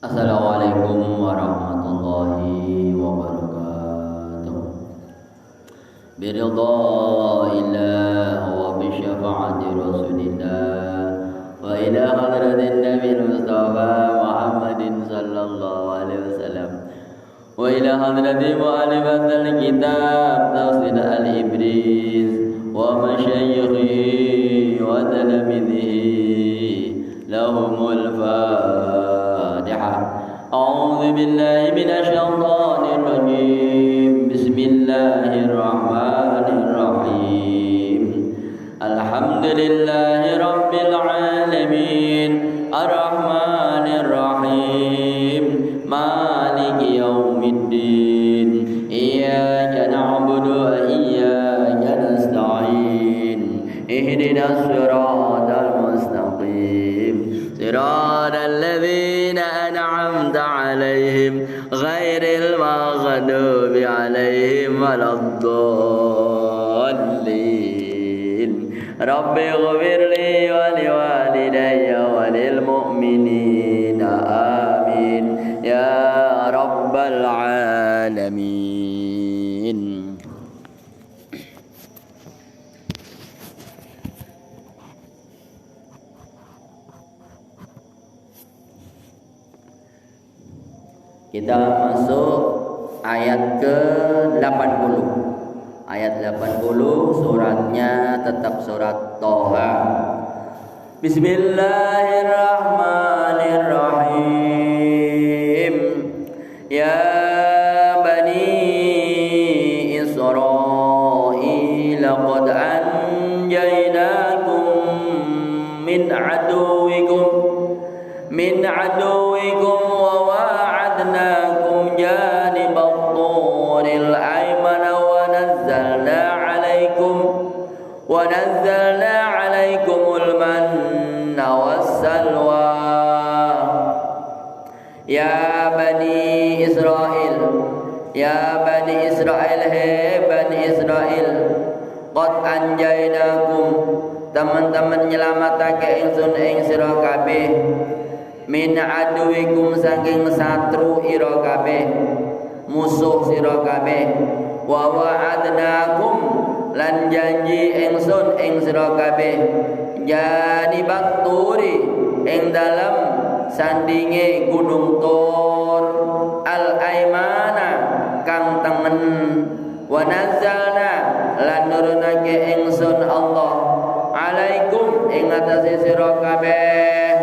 Assalamualaikum warahmatullahi wabarakatuh. Biridhaillah wa bisyafa'ati rasulillah wa ila hadratin nabi Mustafa Muhammadin sallallahu alaihi wasallam wa ila hadrati mu'alifatil kitab tafsir al-ibris wa masyayikhi wa talamidhihi lahumul أعوذ بالله من الشيطان الرجيم بسم الله الرحمن الرحيم الحمد لله رب العالمين الرحمن الرحيم مالك يوم الدين إياك نعبد وإياك نستعين اهدنا الصراط المستقيم صراط الذين أنعمت عليهم غير المغضوب عليهم ولا الضالين رب اغفر لي ولوالدي وللمؤمنين آمين يا رب العالمين. Kita masuk ayat ke-80. Ayat 80 suratnya tetap surat Toha. Bismillahirrahmanirrahim. Ya bani Israil qad anjaynakum min aduwikum wa وَأَعَدْنَاكُمْ جَانِبَ الطُّورِ الْأَيْمَنَ وَنَزَّلْنَا عَلَيْكُمُ الْمَنَّ وَالسَّلْوَىٰ يَا بَنِي إِسْرَائِيل Hai Bani Israel, qad anjaynakum teman-teman nyelamatake ingsun ing sira kabeh min aduwikum saking satru ira kabeh, musuh sira kabeh, wa wa'adnakum lan janji ingsun ing sira kabeh janibat turi ing dalem sandinge gunung Tur al aimana kang tengen, wa nazzalna lan nurunake ingsun Allah alaikum ing atase sira kabeh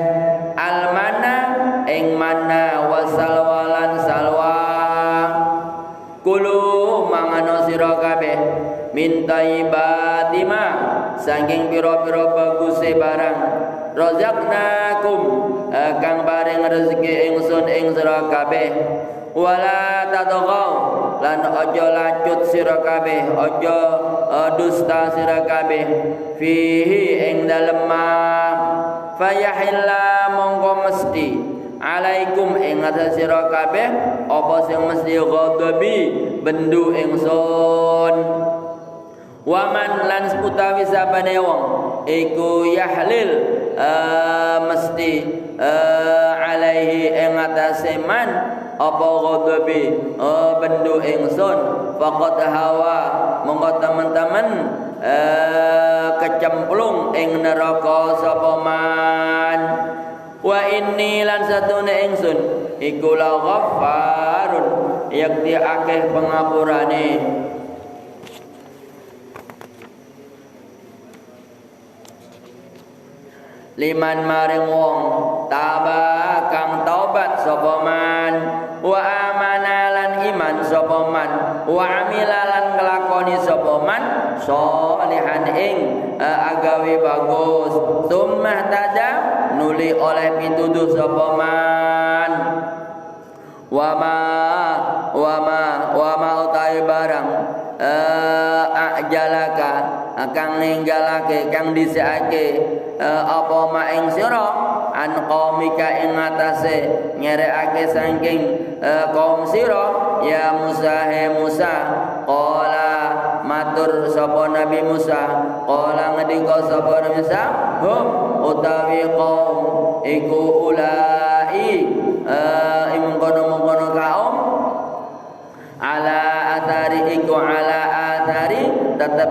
almana ing mana wasalwa lan salwa. Kulu mangano sira kabeh min thayyibati ma saking pira-pira baguse barang razaqnakum kang paring rezeki ingsun ing sira kabeh wala tadghaw lan aja lacut sira kabeh aja dusta sira kabeh fihi ing dalem fayahilla mongko mesti alaikum ing atas sira kabeh apa sing mesti ghadabi bendu ingsun waman lan utawi sabane wong iku yahlil mesti alaihi ing atase man apa ghadabi bendu ingsun faqad hawa mongko teman-teman kecemplung ing neraka sapa man wa inni lan satune ingsun iku la ghaffarun yakti akeh pangapurane liman maring wong taba kang taubat sapa man wa amana lan iman sapa man wa amila lan nglakoni sapa man sholihan ing agawe bagus summa tada nuli oleh pituduh sapa man wa ma utai barang ajalaka kang ninggalake kang dhisikake apa ma ing sira an qaumika ing atase nyerekake saking kaum sira ya Musa he Musa qala matur sapa Nabi Musa qala ngendika sapa Nabi Musa hum utawi qaum iku ulai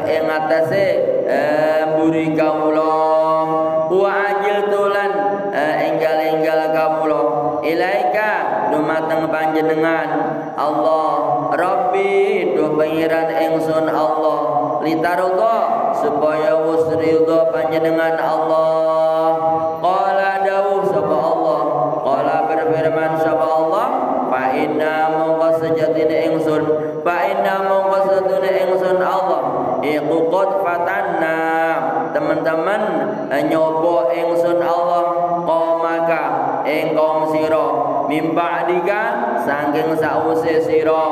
ing atase mburi kawula wa ajil tulan enggal-enggal kawula ilaika dumateng panjenengan Allah Rabbi duh pangeran ingsun Allah litarudha supaya wis ridho panjenengan Allah qala dawuh sapa Allah qala berfirman sapa Allah fa inna mongko sejatine ingsun fa inna mongko sejatine ingsun Allah iku qad fatanna teman-teman nyoba ingsun Allah qaumaka ing kaum sira mimba'dika saking sause sira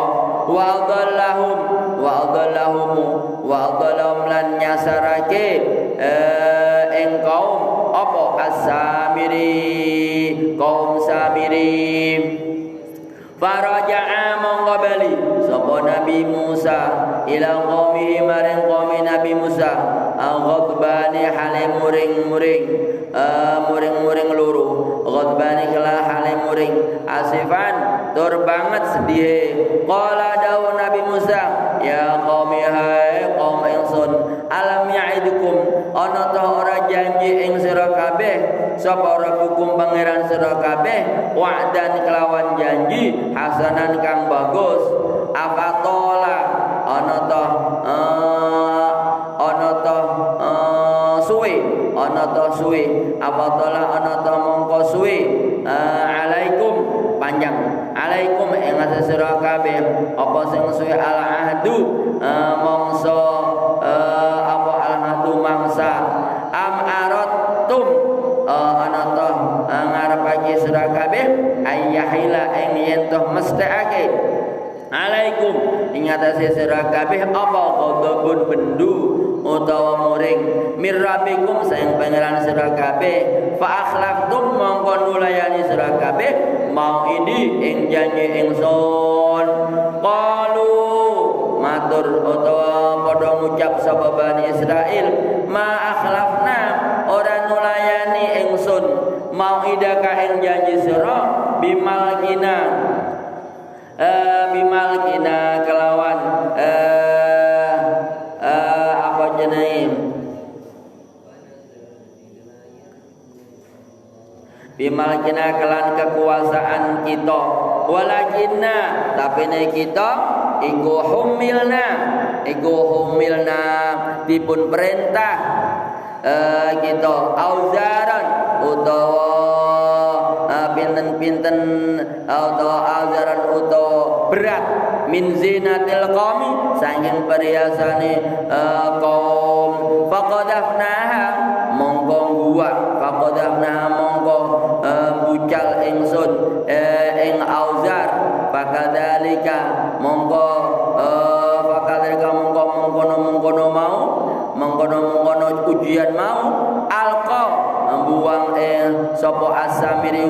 wa adallahum lan nyasarake ing kaum apa as-samiri kaum samiri faraja'a mongko bali sapa Nabi Musa ila qaumihi maring qaumi Nabi Musa ghadbani hale muring luru ghadbani kala hale muring asifan tur banget sedih qala dawu Nabi Musa ya qaumi hai qaum ingsun alam ya'idukum ana ta ora janji ing sira kabeh sapa rabbukum pangeran sira kabeh wa'dan kelawan janji hasanan kang bagus afatola ana ta suwe afatola ana ta mongko suwe alaikum panjang alaikum ing atase sira kabeh apa sing suwe al ahdu mangsa apa al ahdu mangsa am aratum ana ta ngarepake sira kabeh ayyahila ing yen toh mesthake alaikum ing atase sira kabeh apa ghadabun bendu utawa muring mirrabikum saing pangeran sira kabeh fa akhlaftum mongko nulayani sira kabeh mau ini ing janji ingsun qalu matur utawa padha ngucap sapa Bani Israil ma akhlafna ora nulayani ingsun mau idaka ing janji sira bimalkina kelawan apa jenenge bimalkina kelan kekuasaan kita walakinna tapi nek kita iku humilna dipun perintah kita auzaran utawa pinten-pinten utawa auzaran utawa berat min zinatil qaumi saking perhiasane kaum faqadafnaha mongko bucal ingsun ing auzar fakadzalika mongko mengkono ujian mau alqa buang sapa as-samiri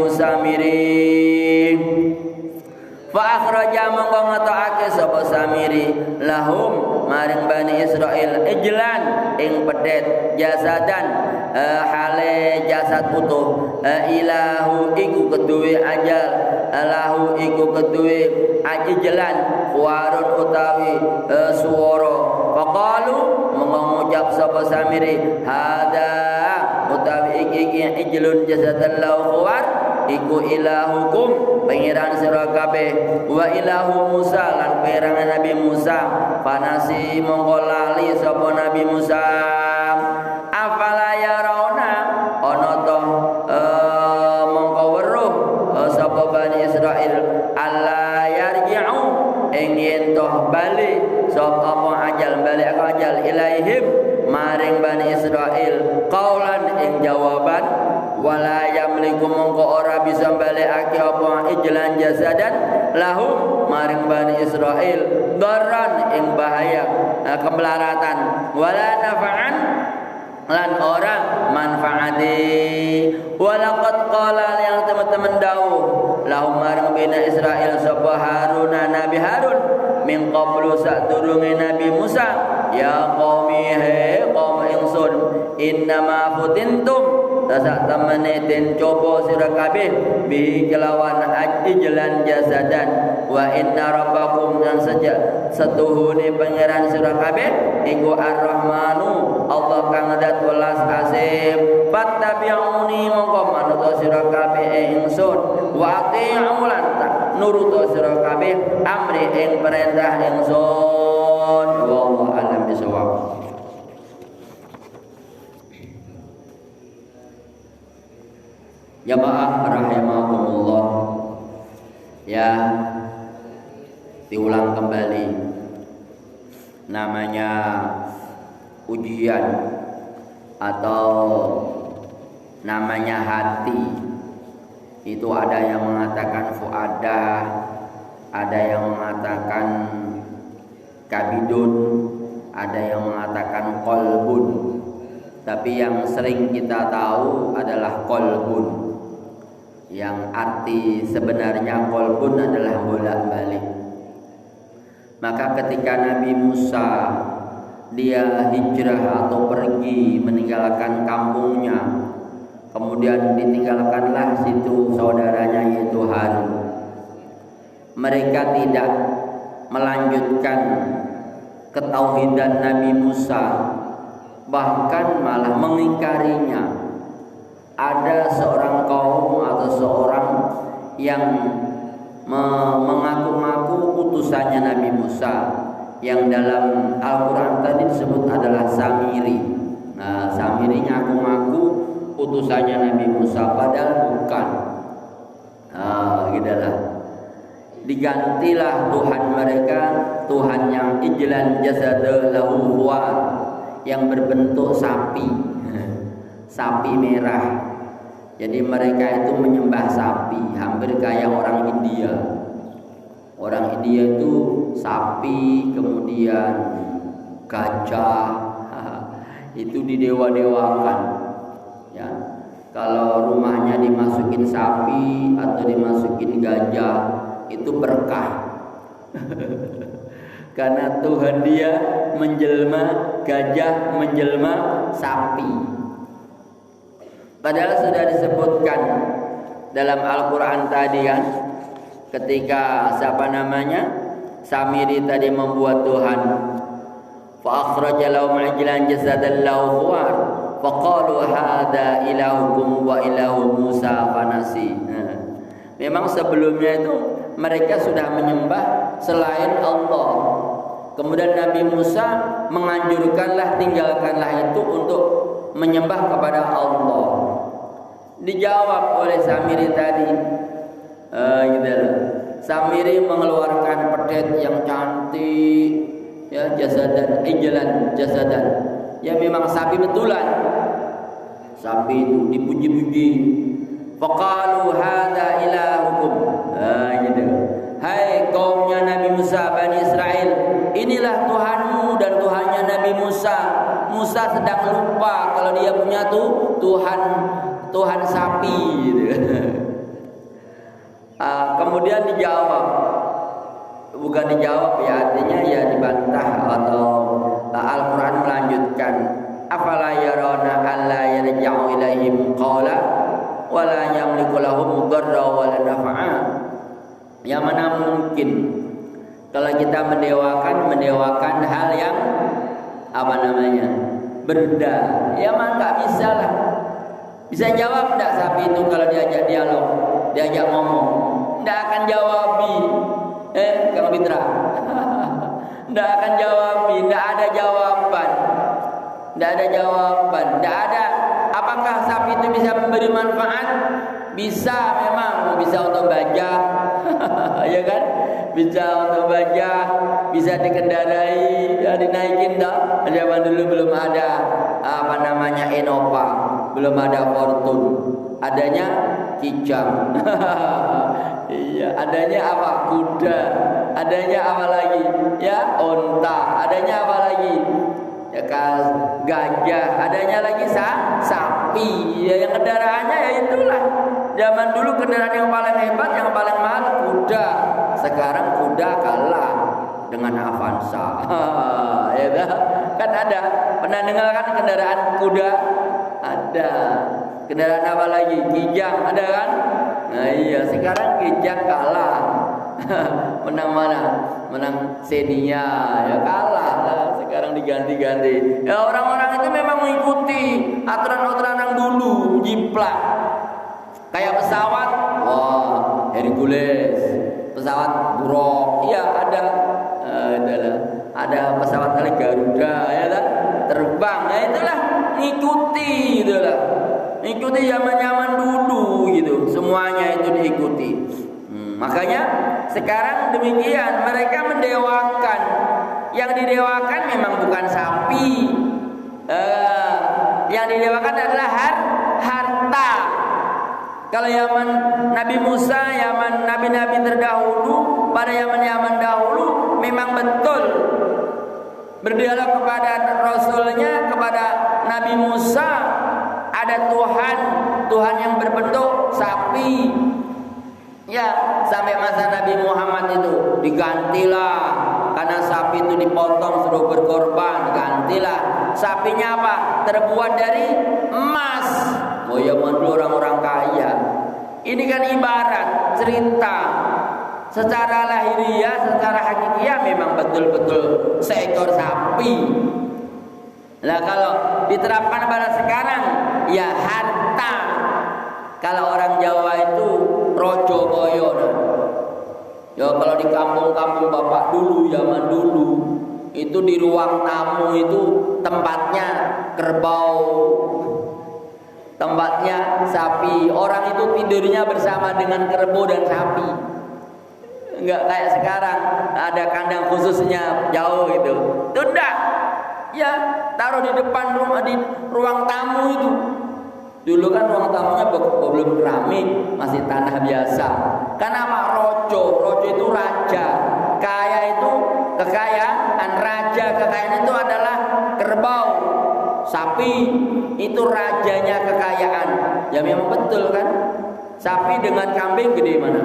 fa akhraja mongko ngetokake sapa samiri lahum maring Bani Israil ijlan ing pedet jasadan hale jasad utuh ilahu iku keduwe ajal lahu iku keduwe ajlan warun utawi swara faqalu mengucap sapa samiri hada utawi iki ijlun jasadan lahu war iku ilahukum pangeran sira kabeh wa ilahu Musa lan pangeran Nabi Musa panasi mongko lali sapa Nabi Musa afala yarawna ana to mongko weruh sapa Bani Israil alla yarji'u ing yen toh bali sapa ajal balik ajal ilaihim maring Bani Israil qaulan ing jawaban wala yamliku mongko ora bisa balekake apa ijlan jasadan lahum maring Bani Israil darran ing bahaya kemelaratan wala nafa'an lan ora manfaati walaqad qala yang teman-teman dawuh lahum maring Bani Israil sapa Harun Nabi Harun min qablu sadurunge Nabi Musa ya qaumi he qaum ingsun innama futintum tasak temene den coba sira kabeh bi kelawan ijlan jasadan wa inna rabbakum yang saja setuhune pangeran sira kabeh iku Ar-Rahmanu Allah kang zat welas asih fattabi'uni mongko manut sira kabeh ingsun wa ati'u lan nurut sira kabeh amri ing perintah ingsun wallahu a'lam bishawab. Jamaah rahimakumullah, ya, diulang kembali, namanya ujian atau namanya hati itu ada yang mengatakan fuadah, ada yang mengatakan kabidun, ada yang mengatakan qalbun, tapi yang sering kita tahu adalah qalbun. Yang arti sebenarnya qalbun adalah bolak-balik. Maka ketika Nabi Musa dia hijrah atau pergi meninggalkan kampungnya, kemudian ditinggalkanlah situ saudaranya yaitu Harun. Mereka tidak melanjutkan ketauhidan Nabi Musa, bahkan malah mengingkarinya. Ada seorang kaum atau seorang yang mengaku-ngaku utusannya Nabi Musa, yang dalam Al-Quran tadi disebut adalah Samiri. Nah, Samiri ngaku-ngaku utusannya Nabi Musa, padahal bukan. Gitulah. Digantilah Tuhan mereka, Tuhan yang ijlan jasada lahu huwar, yang berbentuk sapi, sapi merah. Jadi mereka itu menyembah sapi, hampir kayak orang India. Orang India itu sapi, kemudian gajah, itu didewa-dewakan. Ya, kalau rumahnya dimasukin sapi atau dimasukin gajah, itu berkah. Karena Tuhan dia menjelma gajah, menjelma sapi. Padahal sudah disebutkan dalam Al-Quran tadi kan, ketika siapa namanya Samiri tadi membuat Tuhan, fa akhraja lahum ajlan jasadan lahu khuwar fa qalu hadza ilahukum wa ilahu Musa fanasi. Memang sebelumnya itu mereka sudah menyembah selain Allah. Kemudian Nabi Musa menganjurkanlah, tinggalkanlah itu untuk menyembah kepada Allah. Dijawab oleh Samiri tadi, Samiri mengeluarkan pedet yang cantik, ya, jasadan, ijlan jasadan. Ya memang sapi betulan. Sapi itu dipuji-puji. Faqalu hadza ilahukum. Hai kaumnya Nabi Musa, Bani Israel, inilah Tuhanmu dan Tuhannya Nabi Musa. Musa sedang lupa kalau dia punya Tuhan sapi gitu. Kemudian dijawab, bukan dijawab ya, artinya ya dibantah, atau Al-Quran melanjutkan, afala yarona alla yarja'u ilaihim qawla wala yamliku lahum darra wala nafa'a. Yang mana mungkin kalau kita mendewakan hal yang benda, ya mah nggak bisa lah. Bisa jawab enggak sapi itu kalau diajak dialog, diajak ngomong? Enggak akan jawabi. Kang Fitra. Enggak akan jawabi, enggak ada jawaban. Enggak ada jawaban, enggak ada. Apakah sapi itu bisa memberi manfaat? Bisa, memang bisa untuk bajak. Ya kan? Bisa untuk bajak, bisa dikendarai, ya, dinaikin dah. Zaman dulu belum ada Innova, belum ada Fortune, adanya kijang. Iya, adanya apa? Kuda, adanya apa lagi? Ya, onta, adanya apa lagi? Ya kan, gajah, adanya lagi sapi. Ya, yang kendaraannya ya itulah. Zaman dulu kendaraan yang paling hebat, yang paling mahal kuda. Sekarang kuda kalah dengan Avanza. Ya kan ada. Pernah dengar kan kendaraan kuda? Ada. Kendaraan apa lagi? Kijang ada kan? Nah iya, sekarang kijang kalah Menang mana? Menang Xenia, ya kalah lah. Sekarang diganti-ganti. Ya orang-orang itu memang mengikuti aturan-aturan yang dulu, jiplak. Kayak pesawat, wah Hercules, pesawat buruk, iya ada pesawat kali Garuda, ya kan, terbang, ya itulah ngikuti, itulah ngikuti zaman-zaman dulu gitu, semuanya itu diikuti. Makanya sekarang demikian, mereka mendewakan, yang didewakan memang bukan sapi, yang didewakan adalah harta. Kalau zaman Nabi Musa, zaman nabi-nabi terdahulu, pada zaman-zaman dahulu memang betul berdialog kepada Rasulnya, kepada Nabi Musa, ada Tuhan yang berbentuk sapi. Ya, sampai masa Nabi Muhammad itu digantilah, karena sapi itu dipotong suruh berkorban, gantilah. Sapinya apa? Terbuat dari emas. Oh ya, menurut orang-orang kaya. Ini kan ibarat cerita. Secara lahiriah, secara hakikiah memang betul-betul seekor sapi. Nah kalau diterapkan pada sekarang, ya harta. Kalau orang Jawa itu rojo koyo. Ya kalau di kampung-kampung bapak dulu, zaman dulu, itu di ruang tamu itu tempatnya kerbau, tempatnya sapi. Orang itu tidurnya bersama dengan kerbau dan sapi. Enggak kayak sekarang ada kandang khususnya jauh gitu. Itu enggak. Ya, taruh di depan rumah, di ruang tamu itu. Dulu kan ruang tamunya belum keramik, masih tanah biasa. Karena rojo itu raja. Kaya itu kekayaan, raja kekayaan itu adalah kerbau. Sapi itu rajanya kekayaan. Ya memang betul kan? Sapi dengan kambing gede mana?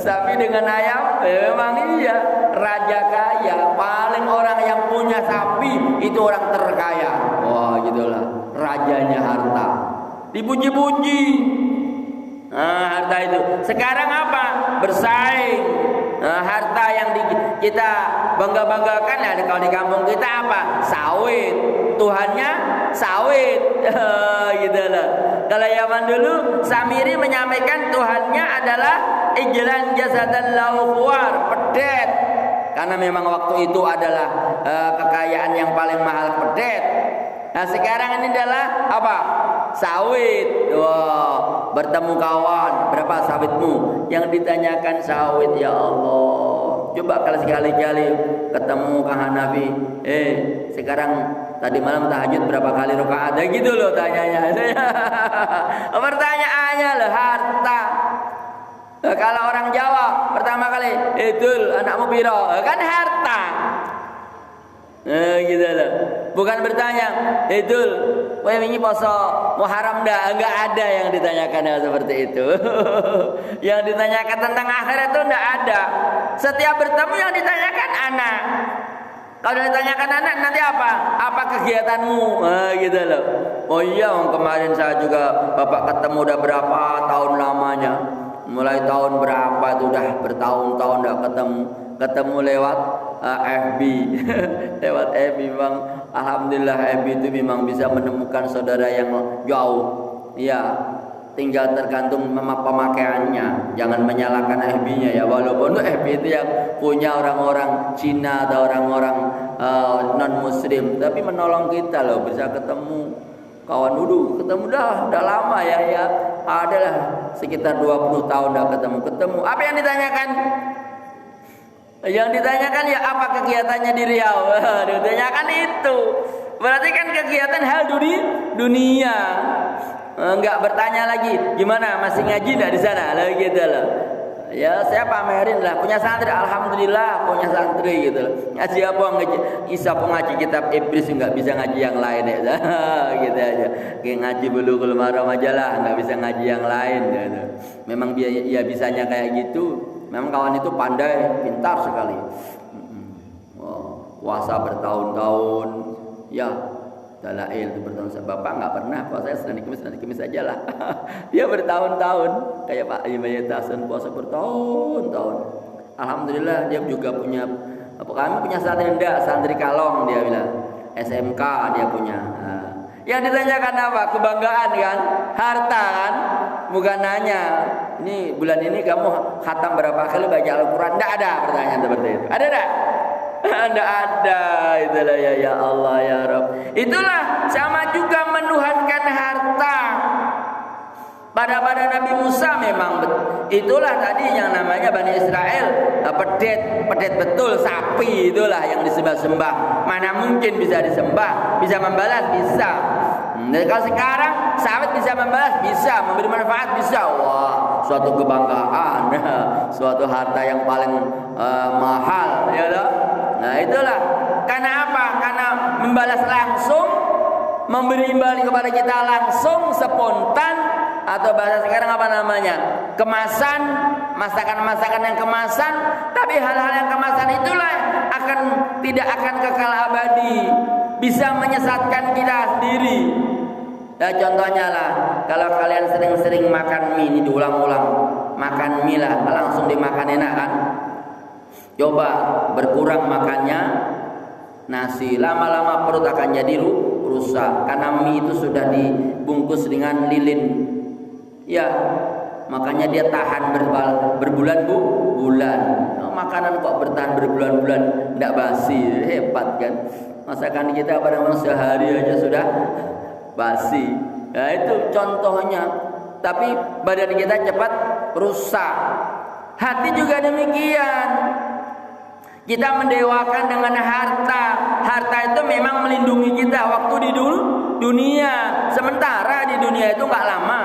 Sapi dengan ayam, memang iya. Raja kaya, paling orang yang punya sapi itu orang terkaya. Wah, gitulah, rajanya harta. Dipuji-puji. Nah, harta itu. Sekarang apa? Bersaing. Nah, harta yang kita bangga-banggakan ya, kalau di kampung kita apa? Sawit. Tuhannya sawit. Gitu loh. Kalau zaman dulu Samiri menyampaikan Tuhannya adalah ijlan jasadan lahu khuwar, pedet. Karena memang waktu itu adalah kekayaan yang paling mahal, pedet. Nah sekarang ini adalah apa? Sawit. Wah, bertemu kawan, berapa sawitmu? Yang ditanyakan sawit, ya Allah. Coba kalau sekali-kali ketemu Kang Hanafi, sekarang tadi malam tahajud berapa kali rakaat? Gitu loh tanyanya. Pertanyaannya loh harta. Kalau orang Jawa pertama kali, Idul anakmu piro? Kan harta. Gitu loh. Bukan bertanya, Idul, kowe wingi poso Muharram ndak? Enggak ada yang ditanyakan seperti itu. Yang ditanyakan tentang akhirat itu enggak ada. Setiap bertemu yang ditanyakan anak. Kalau ditanyakan anak nanti apa? Apa kegiatanmu? Gitu loh. Oh iya, kemarin saya juga bapak ketemu udah berapa tahun lamanya. Mulai tahun berapa itu udah bertahun-tahun udah ketemu lewat FB. Lewat FB Bang. Alhamdulillah FB itu memang bisa menemukan saudara yang jauh. Iya, tinggal tergantung pemakaiannya. Jangan menyalahkan FB-nya ya, walaupun FB itu yang punya orang-orang Cina atau orang-orang non muslim, tapi menolong kita loh, bisa ketemu kawan dulu, ketemu udah lama ya, adalah sekitar 20 tahun udah ketemu. Apa yang ditanyakan? Yang ditanyakan ya apa kegiatannya di Riau. Ditanyakan itu. Berarti kan kegiatan hal dunia. Enggak bertanya lagi, gimana masih ngaji enggak di sana? Lah gitu loh. Ya saya pamerin lah, punya santri, alhamdulillah punya santri gitu loh. Ngaji apa Isa ngaji kitab Iblis, enggak bisa ngaji yang lain ya. Gitu aja. Kayak ngaji Bulughul Maram aja lah, enggak bisa ngaji yang lain gitu. Memang dia bisanya kayak gitu. Memang kawan itu pandai, pintar sekali. Puasa bertahun-tahun, ya Dalail itu bertahun-tahun. Bapak nggak pernah puasa Senin Kamis aja lah. Dia bertahun-tahun kayak Pak Ibadah Tasun puasa bertahun-tahun. Alhamdulillah dia juga punya. Kami punya santri kalong, dia bilang SMK dia punya. Yang ditanyakan apa? Kebanggaan kan, harta kan, bukan nanya. Ini bulan ini kamu khatam berapa kali baca Al-Quran? Tidak ada pertanyaan seperti itu. Ada tak? Tidak ada. Itulah ya Allah ya Rabb. Itulah sama juga menuhankan harta. Pada Nabi Musa memang itulah tadi yang namanya Bani Israel pedet betul sapi itulah yang disembah-sembah. Mana mungkin bisa disembah, bisa membalas bisa. Dan kalau sekarang sawit bisa membalas bisa, memberi manfaat bisa. Wah, suatu kebanggaan, suatu harta yang paling mahal, ya loh. Nah itulah karena apa? Karena membalas langsung, memberi kembali kepada kita langsung spontan. Atau bahasa sekarang apa namanya? Kemasan, masakan-masakan yang kemasan, tapi hal-hal yang kemasan itulah tidak akan kekal abadi, bisa menyesatkan kita sendiri. Nah, contohnya lah, kalau kalian sering-sering makan mie ini diulang-ulang, makan mie lah, langsung dimakan enak kan? Coba berkurang makannya nasi, lama-lama perut akan jadi rusak karena mie itu sudah dibungkus dengan lilin. Ya, makanya dia tahan berbulan-bulan. Makanan kok bertahan berbulan-bulan, tidak basi, hebat kan? Masakan kita pada sehari aja sudah basi. Nah itu contohnya. Tapi badan kita cepat rusak. Hati juga demikian. Kita mendewakan dengan harta. Harta itu memang melindungi kita waktu di dunia. Sementara di dunia itu nggak lama.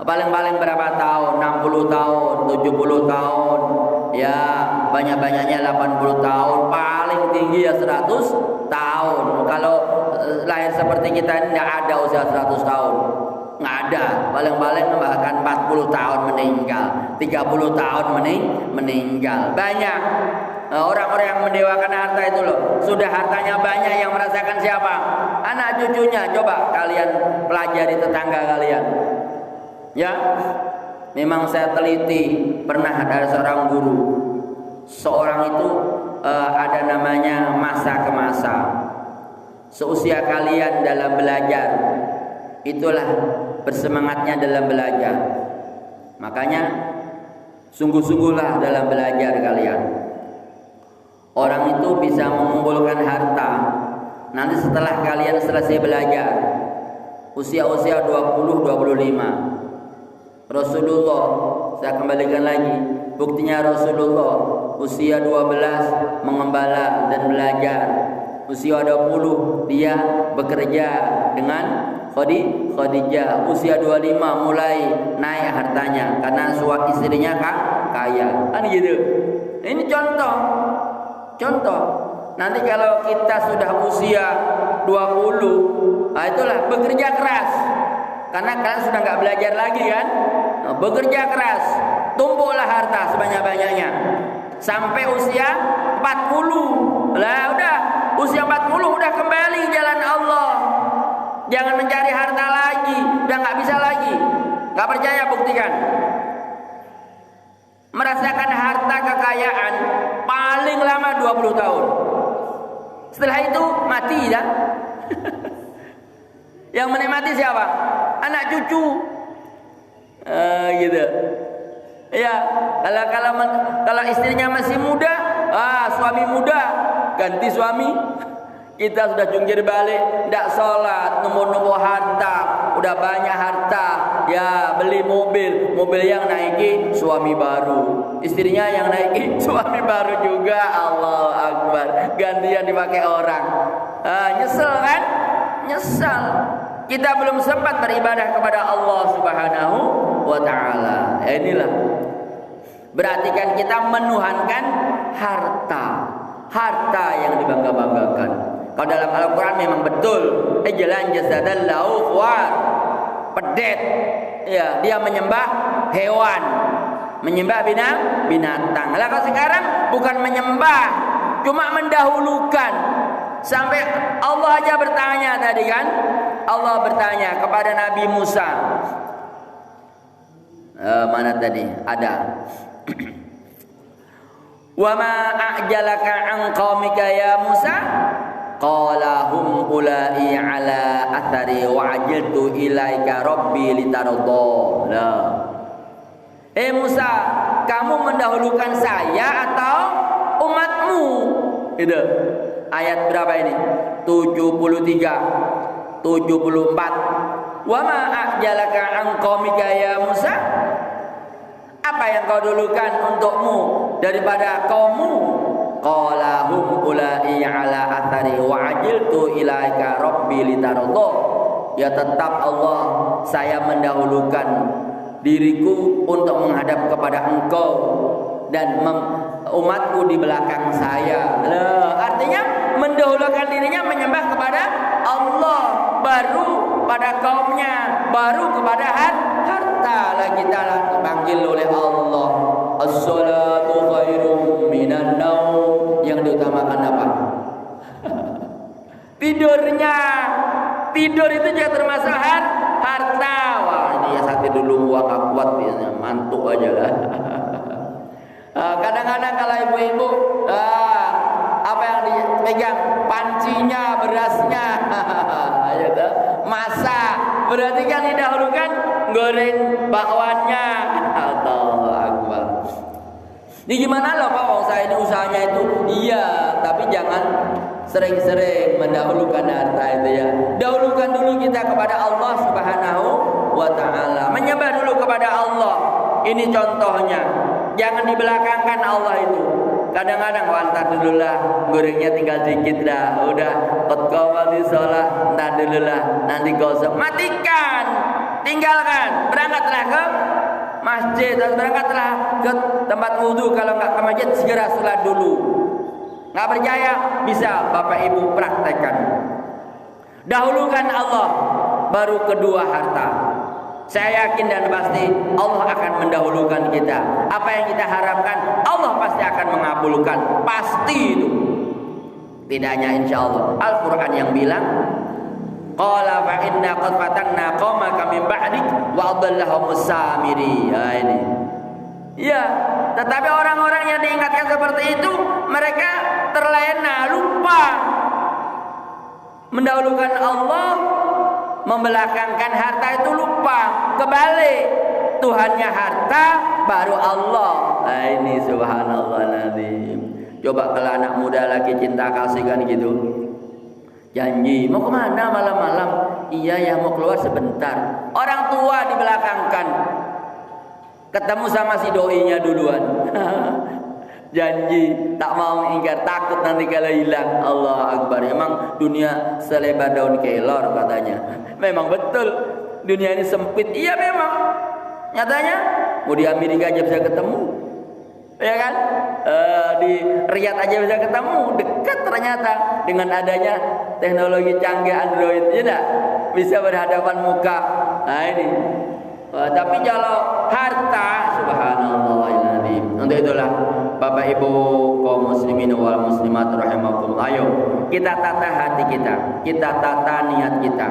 Paling-paling berapa tahun? 60 tahun, 70 tahun. Ya, banyak-banyaknya 80 tahun. Paling tinggi ya 100 tahun. Kalau lahir seperti kita ini tidak ada usia 100 tahun. Nggak ada. Paling-paling bahkan 40 tahun meninggal, 30 tahun meninggal. Banyak. Orang-orang yang mendewakan harta itu loh, sudah hartanya banyak, yang merasakan siapa? Anak cucunya. Coba kalian pelajari tetangga kalian. Ya, memang saya teliti, pernah ada seorang guru. Seorang itu ada namanya masa ke masa. Seusia kalian dalam belajar, itulah bersemangatnya dalam belajar. Makanya sungguh-sungguhlah dalam belajar kalian. Orang itu bisa mengumpulkan harta. Nanti setelah kalian selesai belajar, usia-usia 20-25, Rasulullah, saya kembalikan lagi, buktinya Rasulullah usia 12 mengembala dan belajar, usia 20 dia bekerja dengan Khadijah, usia 25 mulai naik hartanya karena suami istrinya kaya, kan gitu. Ini contoh. Nanti kalau kita sudah usia 20, nah itulah bekerja keras. Karena kalian sudah nggak belajar lagi kan? Bekerja keras, tumpuklah harta sebanyak-banyaknya sampai usia 40. Lah udah, usia 40 udah kembali jalan Allah. Jangan mencari harta lagi, udah nggak bisa lagi. Nggak percaya, buktikan. Merasakan harta kekayaan paling lama 20 tahun. Setelah itu mati ya. Yang menikmati siapa? Anak cucu. Gitu. Ya, kalau istrinya masih muda, suami muda, ganti suami. Kita sudah jungkir balik, tidak sholat, numpuk harta, udah banyak harta, ya beli mobil yang naiki suami baru, istrinya yang naiki suami baru juga. Allahu Akbar, gantian dipakai orang. Nyesel kan? Nyesel. Kita belum sempat beribadah kepada Allah Subhanahu wa Ta'ala. Inilah, berarti kan kita menuhankan harta yang dibangga-banggakan. Kalau dalam Al-Quran memang betul, jalan jasadallahu khawar, pedet, ya dia menyembah hewan, menyembah binatang. Lah kalau sekarang bukan menyembah, cuma mendahulukan. Sampai Allah aja bertanya tadi kan. Allah bertanya kepada Nabi Musa. Mana tadi? Ada. Wa ma a'jalaka an qaumika ya Musa? Qala hum ulai ala athari wa ajiltu ilaika rabbi litarda. Musa, kamu mendahulukan saya atau umatmu? Itu ayat berapa ini? 73, 74. Wa ma a'jalaka an qaumika ya Musa? Apa yang kau dulukan untukmu daripada kaummu? Qala hum ulai ala athari wa ajiltu ilaika rabbi litarda. Ya tetap Allah, saya mendahulukan diriku untuk menghadap kepada engkau dan umatku di belakang saya. Artinya mendahulukan dirinya menyembah kepada Allah, baru pada kaumnya, baru kepada harta. Lagi kita dipanggil oleh Allah, as-salatu khairum minan naum. Yang diutamakan apa? Tidurnya. Tidur itu juga termasuk harta. Wah, ini ya sakit dulu, uang gak kuat biasanya, mantuk aja lah. Kadang-kadang kalau ibu-ibu apa yang dipegang? Pancinya, berasnya. Masak. Berarti kan didahulukan goreng bakwannya. Allahu Akbar. Ini gimana loh Pak, wong saya ini usahanya itu. Iya, tapi jangan sering-sering mendahulukan harta itu ya. Dahulukan dulu kita kepada Allah Subhanahu wa ta'ala. Menyembah dulu kepada Allah. Ini contohnya. Jangan dibelakangkan Allah itu. Kadang-kadang antar dulu lah, gorengnya tinggal dikit dah. Udah, qad qamati shalah, entar dulu lah, nanti gosok. Matikan. Tinggalkan. Berangkatlah ke masjid atau berangkatlah ke tempat wudhu. Kalau nggak ke masjid segera sholat dulu. Nggak percaya bisa Bapak Ibu praktekkan. Dahulukan Allah, baru kedua harta. Saya yakin dan pasti Allah akan mendahulukan kita. Apa yang kita harapkan Allah pasti akan mengabulkan. Pasti itu. Tidak hanya insya Allah. Al-Quran yang bilang, qala fa inna qad fatanna qaumaka min ba'dik wa adallahum samiri. Ya ini. Ya, tetapi orang-orang yang diingatkan seperti itu, mereka terlena, lupa mendahulukan Allah, membelakangkan harta itu lupa. Kebalik, Tuhannya harta, baru Allah. Nah ini subhanallah nazim. Coba kalau anak muda lagi cinta kasih kan gitu, janji mau kemana malam-malam? Iya ya mau keluar sebentar. Orang tua dibelakangkan, ketemu sama si doinya duluan. Janji tak mau ingkar, takut nanti kalau hilang. Allah Akbar. Emang dunia selebar daun kelor katanya. Memang betul dunia ini sempit. Iya memang. Nyatanya mau di Amerika aja bisa ketemu, ya kan? Di Riyadh aja bisa ketemu, dekat ternyata dengan adanya teknologi canggih Android, ya enggak? Bisa berhadapan muka. Nah ini. Tapi kalau harta, subhanallah. Untuk itulah Bapak Ibu kaum muslimin wal muslimat rahimakumullah, ayo kita tata hati kita, kita tata niat kita.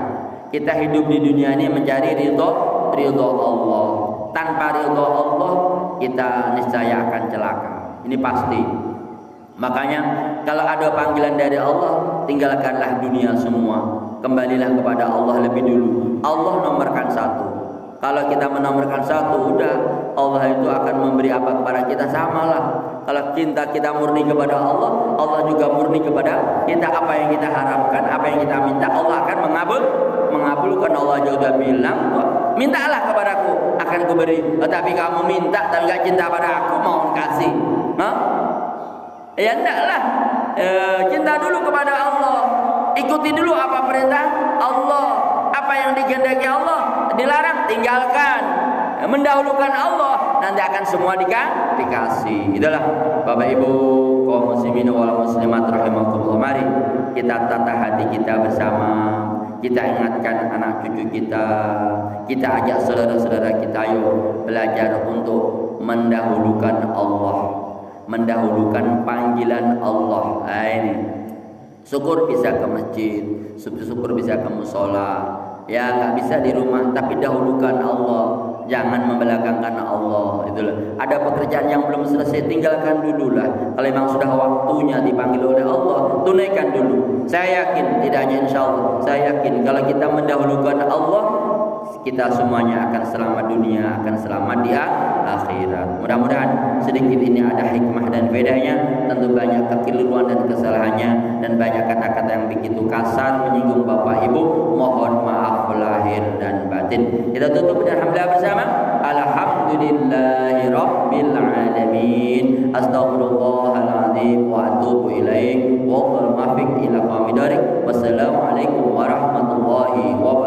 Kita hidup di dunia ini mencari ridho Allah. Tanpa ridho Allah kita niscaya akan celaka. Ini pasti. Makanya kalau ada panggilan dari Allah, tinggalkanlah dunia semua. Kembalilah kepada Allah lebih dulu. Allah nomorkan satu. Kalau kita menomorkan satu, udah Allah itu akan memberi apa kepada kita, samalah. Kalau cinta kita murni kepada Allah, Allah juga murni kepada kita. Apa yang kita harapkan, apa yang kita minta, Allah akan mengabulkan. Allah juga bilang, mintalah kepadaku, akan kuberi. Tetapi kamu minta tapi gak cinta pada aku, mau kasih? Ya enggaklah. Cinta dulu kepada Allah. Ikuti dulu apa perintah Allah, apa yang dikehendaki Allah, dilarang tinggalkan. Mendahulukan Allah, nanti akan semua dikasih. Itulah Bapak Ibu kaum muslimin wal muslimat rahimakumullah. Mari kita tata hati kita bersama. Kita ingatkan anak cucu kita. Kita ajak saudara-saudara kita, ayo belajar untuk mendahulukan Allah, mendahulukan panggilan Allah. Ini Syukur bisa ke masjid, syukur bisa ke musola. Ya nggak bisa di rumah, tapi dahulukan Allah. Jangan membelakangkan Allah. Itulah. Ada pekerjaan yang belum selesai, tinggalkan dulu lah. Kalau memang sudah waktunya dipanggil oleh Allah, tunaikan dulu. Saya yakin, tidak hanya insya Allah, saya yakin kalau kita mendahulukan Allah, kita semuanya akan selamat dunia, akan selamat di akhirat. Mudah-mudahan sedikit ini ada hikmah dan bedanya. Tentu banyak kekeliruan dan kesalahannya, dan banyak kata-kata yang begitu kasar menyinggung bapak ibu. Mohon maaf lahir dan batin. Kita tutup dengan hamdalah bersama. Alhamdulillahi rabbil alamin. Astaghfirullahaladzim wa atubu ilaih. Wa ila qamidarik. Wassalamualaikum warahmatullahi wabarakatuh.